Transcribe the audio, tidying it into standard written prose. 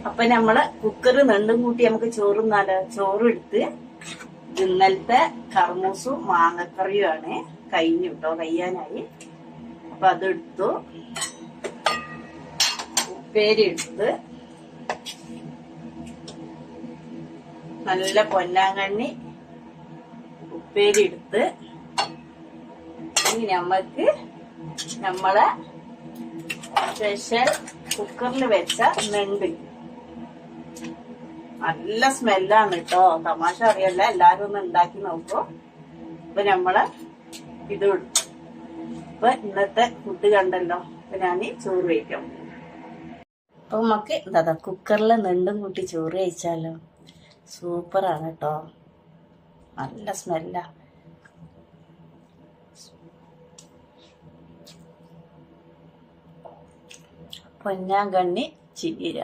അപ്പൊ നമ്മള് കുക്കറ് നെണ്ടും കൂട്ടി നമുക്ക് ചോറുന്നാലോ. ചോറും എടുത്ത് ഇന്നലത്തെ കർമൂസും മാങ്ങക്കറിയുമാണ് കഴിഞ്ഞു കേട്ടോ, കഴിയാനായി. അപ്പൊ അതെടുത്തു. ഉപ്പേരി എടുത്ത് നല്ല പൊന്നാങ്കണ്ണി ഉപ്പേരി എടുത്ത് ഇനി നമ്മക്ക് നമ്മളെ സ്പെഷ്യൽ കുക്കറിൽ വെച്ച നെണ്ട്. നല്ല സ്മെല്ലാണ് കേട്ടോ, തമാശ അറിയല്ല, എല്ലാരും ഒന്ന് ഉണ്ടാക്കി നോക്കൂ. അപ്പൊ നമ്മള് ഇത് ഇപ്പൊ ഇന്നത്തെ ഫുഡ് കണ്ടല്ലോ. അപ്പൊ ഞാൻ ചോറ് കഴിക്കാം. അപ്പൊ നമുക്ക് എന്താ കുക്കറിലെ നെണ്ടും കൂട്ടി ചോറ് കഴിച്ചാലോ. സൂപ്പറാണ് കേട്ടോ, നല്ല സ്മെല്ലാ. പൊന്നാങ്കണ്ണി ചീര,